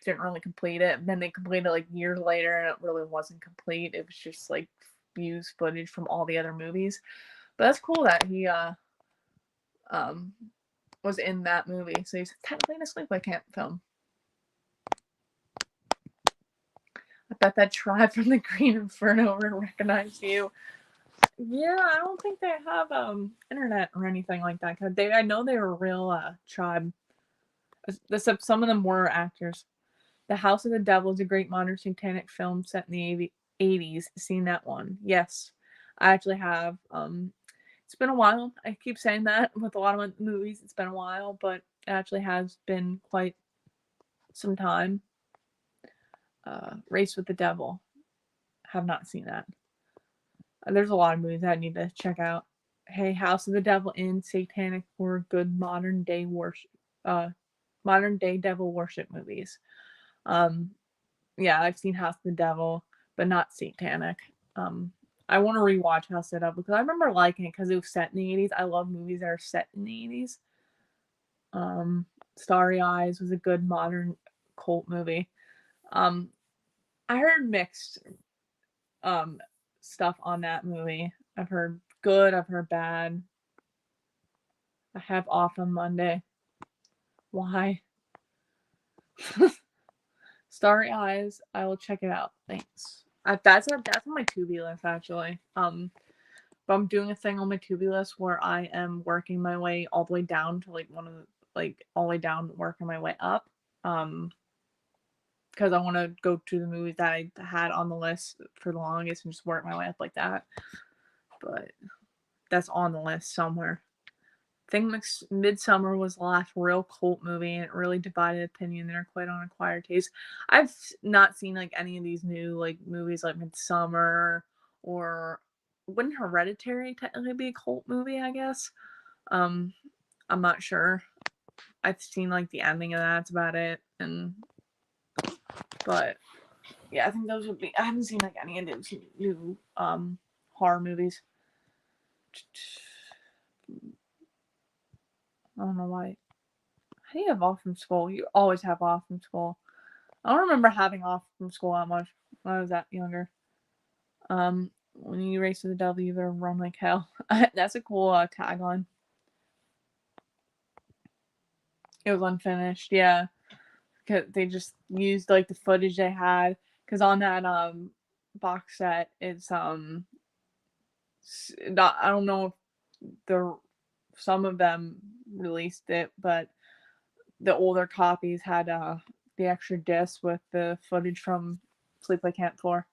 didn't really complete it. And then they completed it like years later, and it really wasn't complete. It was just like used footage from all the other movies. But that's cool that he was in that movie. So he's technically in a Sleepaway Camp film. I bet that tribe from the Green Inferno recognized you. Yeah, I don't think they have internet or anything like that. Cause I know they were a real tribe. Except some of them were actors. The House of the Devil is a great modern satanic film set in the 80s. Seen that one? Yes, I actually have. It's been a while. I keep saying that with a lot of movies. It's been a while, but it actually has been quite some time. Race with the Devil. Have not seen that. There's a lot of movies I need to check out. Hey, House of the Devil and satanic or good modern day worship, modern day devil worship movies. Yeah, I've seen House of the Devil, but not satanic. I want to rewatch House of the Devil because I remember liking it because it was set in the 80s. I love movies that are set in the 80s. Starry Eyes was a good modern cult movie. I heard mixed stuff on that movie. I've heard good, I've heard bad. I have off on Monday. Why? Starry Eyes, I will check it out. Thanks. That's on my Tubi list actually. But I'm doing a thing on my Tubi list where I am working my way all the way down to all the way down, working my way up. because I want to go to the movies that I had on the list for the longest and just work my way up like that. But that's on the list somewhere. I think Midsommar was the last real cult movie, and it really divided opinion there, quite on acquired taste. I've not seen like any of these new like movies like Midsommar, or wouldn't Hereditary technically be a cult movie? I guess. I'm not sure. I've seen like the ending of that. That's about it. But yeah, I think those would be. I haven't seen like any of those new horror movies. I don't know why. How do you have off from school? You always have off from school. I don't remember having off from school that much when I was that younger. When you race to the W, you better run like hell. That's a cool tagline. It was unfinished, yeah. Cause they just used like the footage they had. Cause on that box set, it's not, I don't know if some of them released it, but the older copies had the extra disc with the footage from Sleepley Camp 4.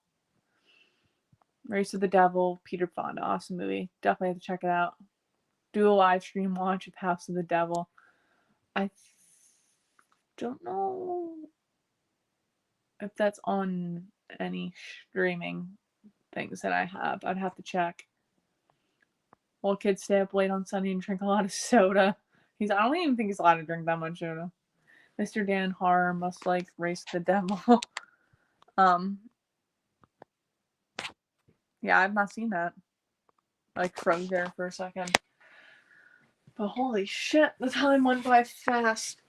Race of the Devil, Peter Fonda, awesome movie. Definitely have to check it out. Do a live stream watch of House of the Devil. I don't know if that's on any streaming things that I have. I'd have to check. While kids stay up late on Sunday and drink a lot of soda. I don't even think he's allowed to drink that much soda. Mr. Dan Horror must like Race the Devil. Yeah, I've not seen that. I froze there for a second. But holy shit, the time went by fast.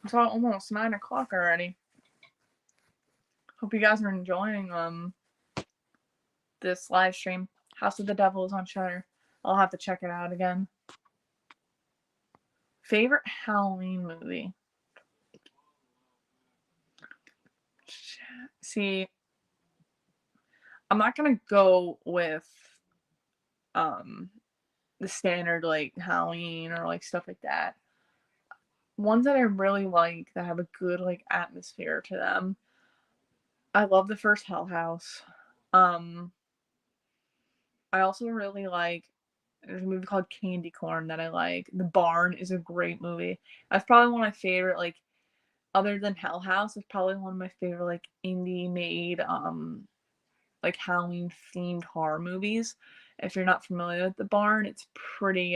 It's almost 9 o'clock already. Hope you guys are enjoying this live stream. House of the Devil is on Shudder. I'll have to check it out again. Favorite Halloween movie? See, I'm not gonna go with the standard like Halloween or like stuff like that. Ones that I really like that have a good like atmosphere to them. I love the first Hell House. I also really like, there's a movie called Candy Corn that I like. The Barn is a great movie. That's probably one of my favorite, like, other than Hell House, it's probably one of my favorite like indie made like Halloween themed horror movies. If you're not familiar with The Barn, it's a pretty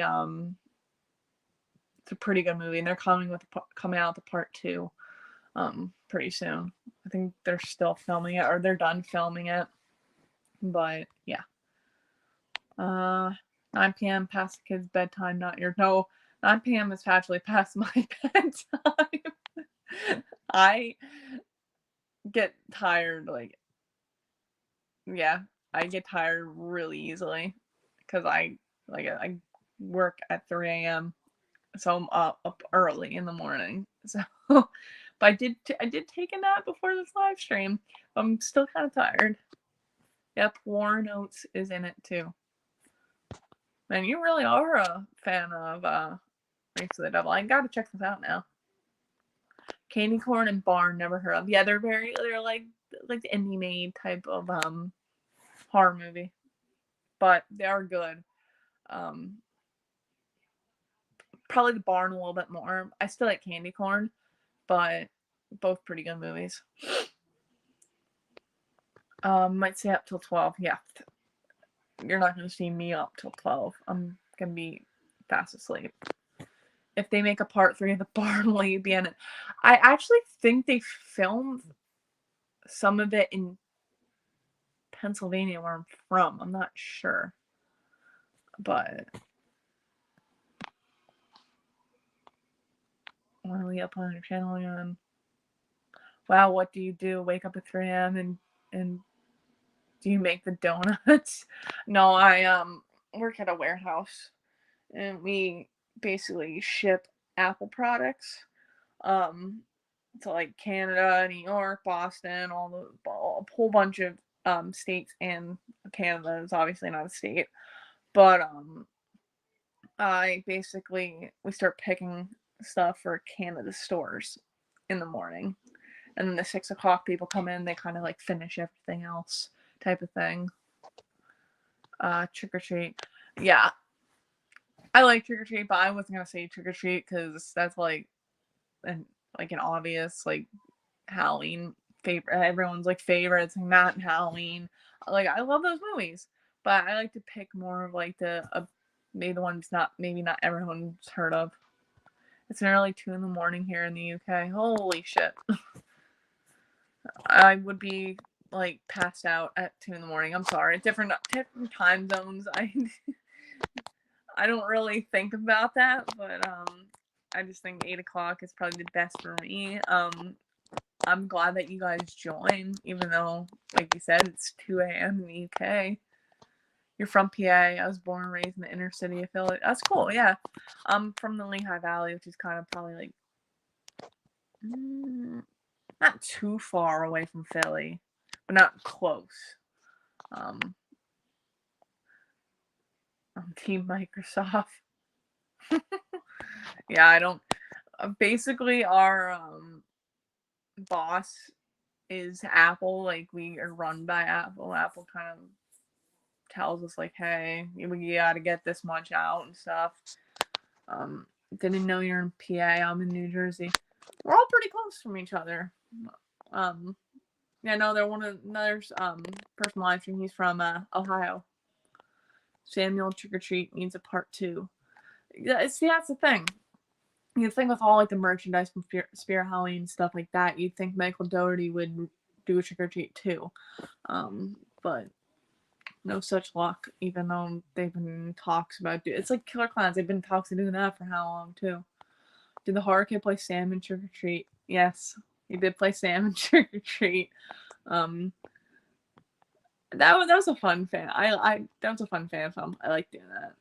good movie, and they're coming out with a part 2 pretty soon. I think they're still filming it, or they're done filming it. But yeah. 9 p.m. past the kids' bedtime, 9 p.m. is actually past my bedtime. I get tired, I get tired really easily because I work at 3 a.m. So I'm up early in the morning. So, but I did take a nap before this live stream. I'm still kind of tired. Yep, Warren Oates is in it too. Man, you really are a fan of Race of the Devil. I gotta check this out now. Candy Corn and Barn, never heard of. Yeah, they're like the indie made type of horror movie, but they are good. Probably the Barn a little bit more. I still like Candy Corn, but both pretty good movies. Might stay up till 12. Yeah, you're not gonna see me up till 12. I'm gonna be fast asleep. If they make a part 3 of the Barn, will you be in it? I actually think they filmed some of it in Pennsylvania, where I'm from. I'm not sure, but when are we up on your channel again? Wow, what do you do? Wake up at 3 a.m. and do you make the donuts? No, I work at a warehouse, and we basically ship Apple products to like Canada, New York, Boston, a whole bunch of states, and Canada is obviously not a state. But we start picking stuff for Canada stores in the morning. and then the 6 o'clock people come in, they kind of like finish everything else type of thing. Trick or treat. Yeah. I like trick or treat, but I wasn't gonna say trick or treat because that's like an obvious like Halloween favorite. Everyone's like favorites, like Matt and Halloween. Like I love those movies, but I like to pick more of like maybe the ones maybe not everyone's heard of. It's nearly 2 a.m. here in the UK. Holy shit. I would be like passed out at 2 a.m. I'm sorry. Different time zones. I don't really think about that, but I just think 8 o'clock is probably the best for me. I'm glad that you guys joined, even though, like you said, it's 2 a.m. in the UK. You're from PA. I was born and raised in the inner city of Philly. That's cool, yeah. I'm from the Lehigh Valley, which is kind of probably like not too far away from Philly, but not close. I'm Team Microsoft. Yeah, I don't. Basically, our boss is Apple. Like, we are run by Apple. Apple kind of tells us like, hey, we gotta get this much out and stuff. Didn't know you're in PA. I'm in New Jersey. We're all pretty close from each other. Yeah, no, they're another person live stream. He's from Ohio. Samuel Trick or Treat needs a part 2. Yeah, see, that's the thing. You'd think with all like the merchandise from Spirit Halloween and stuff like that, you'd think Michael Dougherty would do a Trick or Treat too. But no such luck, even though they've been in talks about it's like Killer Clowns. They've been in talks of doing that for how long too? Did the horror kid play Sam in Trick or Treat? Yes, he did play Sam in Trick or Treat. That was a fun fan. That was a fun fan film. I like doing that.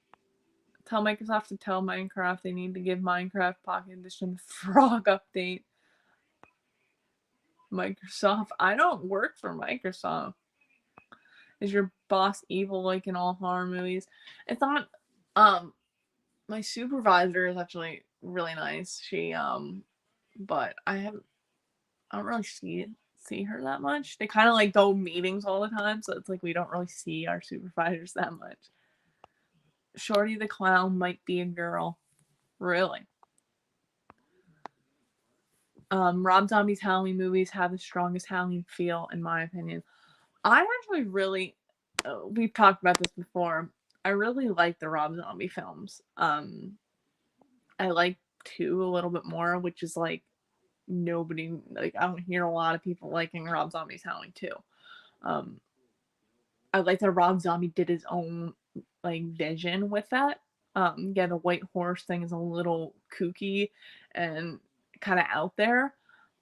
Tell Microsoft to tell Minecraft they need to give Minecraft Pocket Edition Frog update. Microsoft, I don't work for Microsoft. Is your boss evil like in all horror movies? It's not. My supervisor is actually really nice. She but I don't really see her that much. They kind of like go meetings all the time, so it's like we don't really see our supervisors that much. Shorty the Clown might be a girl. Really? Rob Zombie's Halloween movies have the strongest Halloween feel, in my opinion. I actually really, we've talked about this before. I really like the Rob Zombie films. I like 2 a little bit more, which is like nobody, like I don't hear a lot of people liking Rob Zombie's Halloween 2. I like that Rob Zombie did his own like vision with that. Yeah, the white horse thing is a little kooky and kind of out there,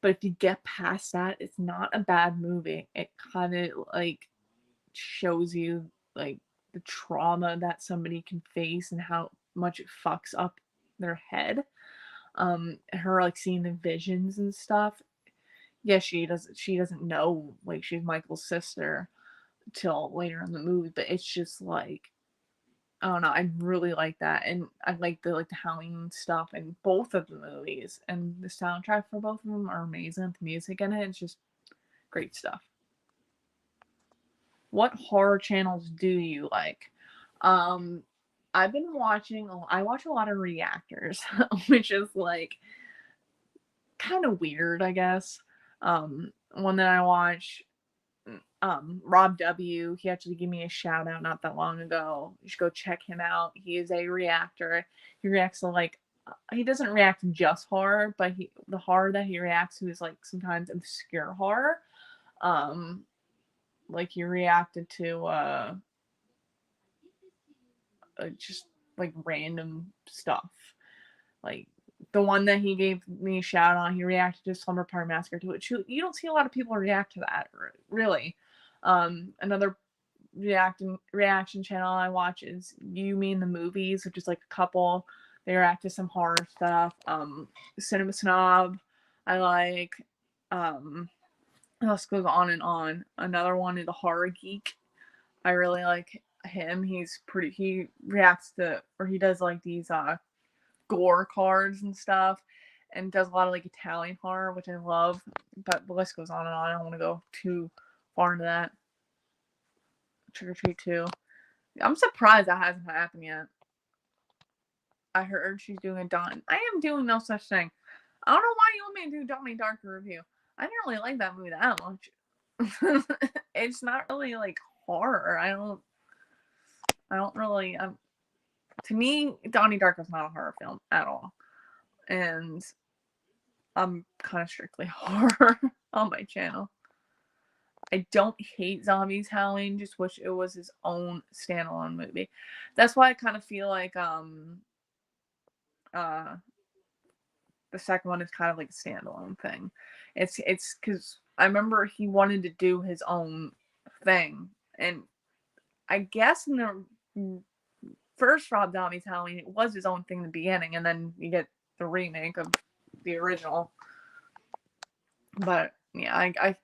but if you get past that, it's not a bad movie. It kind of like shows you like the trauma that somebody can face and how much it fucks up their head. Her like seeing the visions and stuff. Yeah, she doesn't know like she's Michael's sister till later in the movie, but it's just like I don't know. I really like that, and I like the Halloween stuff in both of the movies, and the soundtrack for both of them are amazing. The music in it's just great stuff. What horror channels do you like? I've been watching. I watch a lot of reactors, which is like kind of weird, I guess. One that I watch. Rob W. He actually gave me a shout out not that long ago. You should go check him out. He is a reactor. He reacts to like he doesn't react to just horror, but the horror that he reacts to is like sometimes obscure horror. Like he reacted to just like random stuff. Like the one that he gave me a shout on, he reacted to Slumber Party Massacre to it. You don't see a lot of people react to that, really. Another reaction channel I watch is You Mean the Movies, which is like a couple. They react to some horror stuff. Cinema Snob, I like. This goes on and on. Another one is a Horror Geek. I really like him. He reacts to, or he does like these gore cards and stuff. and does a lot of like Italian horror, which I love. But the list goes on and on. I don't want to go too far into that. Trick or Treat 2. I'm surprised that hasn't happened yet. I heard she's doing a Don. I am doing no such thing. I don't know why you want me to do Donnie Darko review. I didn't really like that movie that much. It's not really like horror. I don't really. To me, Donnie Darko's not a horror film at all, and I'm kind of strictly horror on my channel. I don't hate Zombies Howling, just wish it was his own standalone movie. That's why I kind of feel like the second one is kind of like a standalone thing. It's because I remember he wanted to do his own thing, and I guess in the first Rob Zombie's Halloween, it was his own thing in the beginning, and then you get the remake of the original. But yeah, I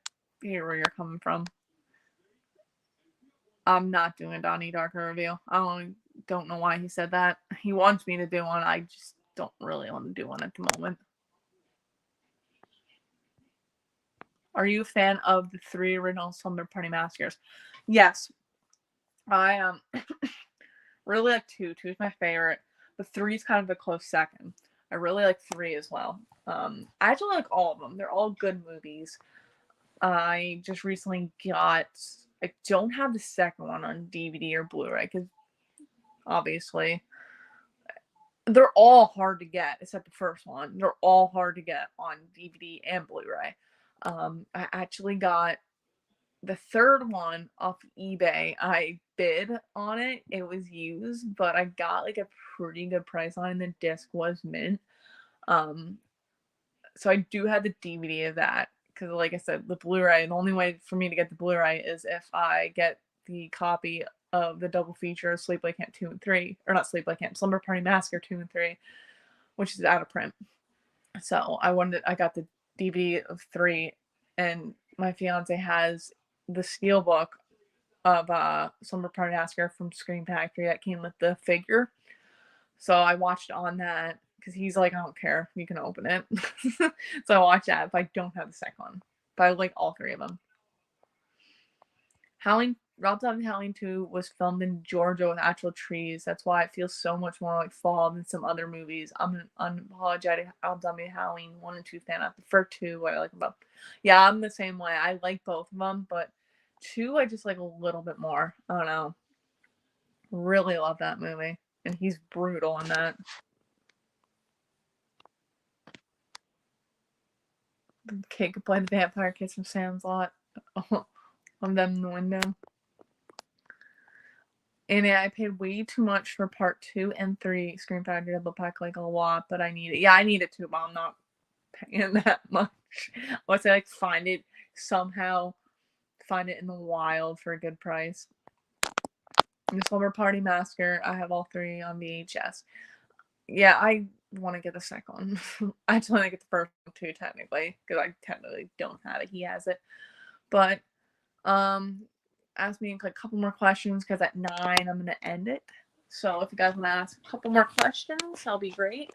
hear where you're coming from. I'm not doing a Donnie Darko review. I don't know why he said that. He wants me to do one. I just don't really want to do one at the moment. Are you a fan of the 3 original Slumber Party Massacres? Yes. I really like 2. 2 is my favorite, but 3 is kind of a close second. I really like 3 as well. I actually like all of them. They're all good movies. I just recently got... I don't have the second one on DVD or Blu-ray because obviously they're all hard to get except the first one. They're all hard to get on DVD and Blu-ray. I actually got the third one off eBay. I bid on it. It was used, but I got like a pretty good price on it, and the disc was mint. So I do have the DVD of that. Because, like I said, the Blu-ray, the only way for me to get the Blu-ray is if I get the copy of the double feature of Sleepley Camp 2 and 3. Or not Sleepley Camp, Slumber Party Massacre 2 and 3, which is out of print. So I got the DVD of 3, and my fiance has the steelbook of Slumber Party Massacre from Scream Factory that came with the figure. So I watched on that. Because he's like, I don't care. You can open it. So I watch that, but I don't have the second one. But I like all 3 of them. Rob Zombie's Howling 2 was filmed in Georgia with actual trees. That's why it feels so much more like fall than some other movies. I'm an unapologetic Rob Zombie Howling 1 and 2 fan. I prefer 2, what I like about. Yeah, I'm the same way. I like both of them, but 2 I just like a little bit more. I don't know. Really love that movie. And he's brutal in that. The kid could play the vampire kids from Sam's Lot. On them in the window. And yeah, I paid way too much for part 2 and 3 Scream Factory double pack, like a lot, but I need it. Yeah, I need it too, but I'm not paying that much. Unless I like find it in the wild for a good price. The Slumber Party Massacre, I have all 3 on VHS. Yeah, I want to get the second one. I just want to get the first one too, technically, because I technically don't have it. He has it. But ask me a couple more questions, because at 9 I'm going to end it. So if you guys want to ask a couple more questions, that'll be great.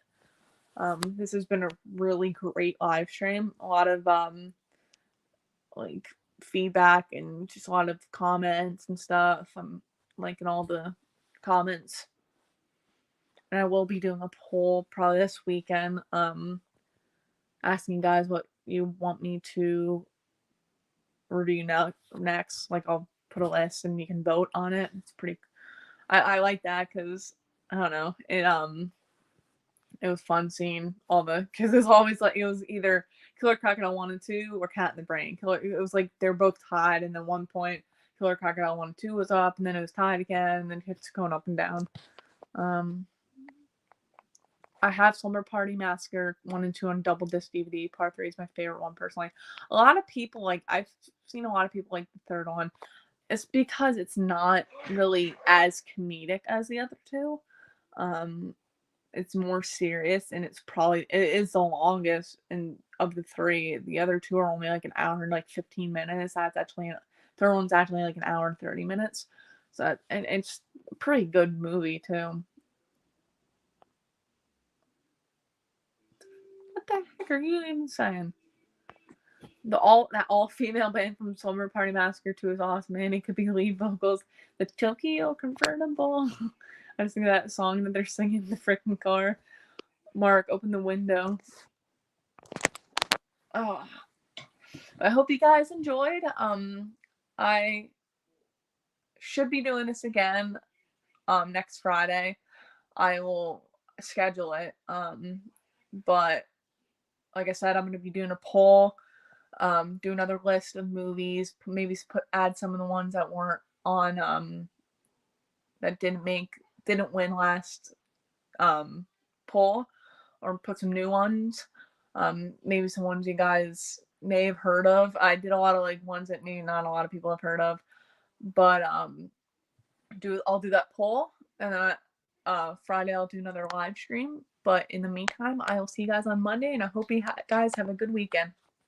This has been a really great live stream. A lot of like feedback and just a lot of comments and stuff. I'm liking all the comments. And I will be doing a poll probably this weekend, asking you guys what you want me to review next. Like, I'll put a list and you can vote on it. It's pretty. I like that because I don't know. It was fun seeing all because it was always like it was either Killer Crocodile 1 and 2 or Cat in the Brain. It was like they're both tied, and then one point Killer Crocodile 1 and 2 was up, and then it was tied again, and then it's going up and down. I have Slumber Party Massacre 1 and 2 on double disc DVD. Part 3 is my favorite one personally. A lot of people I've seen a lot of people like the third one. It's because it's not really as comedic as the other 2. It's more serious, and it is the longest of the 3. The other 2 are only like an hour and like 15 minutes. Third one's actually like an hour and 30 minutes. So and it's a pretty good movie too. What the heck are you even saying? That all female band from Slumber Party Massacre 2 is awesome, and it could be lead vocals. The Tokyo Convertible. I just think of that song that they're singing in the freaking car. Mark, open the window. Oh, I hope you guys enjoyed. I should be doing this again next Friday. I will schedule it. But like I said, I'm going to be doing a poll, do another list of movies, maybe add some of the ones that weren't on, that didn't win last poll, or put some new ones. Maybe some ones you guys may have heard of. I did a lot of like ones that maybe not a lot of people have heard of, but I'll do that poll, and then Friday I'll do another live stream. But in the meantime, I will see you guys on Monday, and I hope you guys have a good weekend.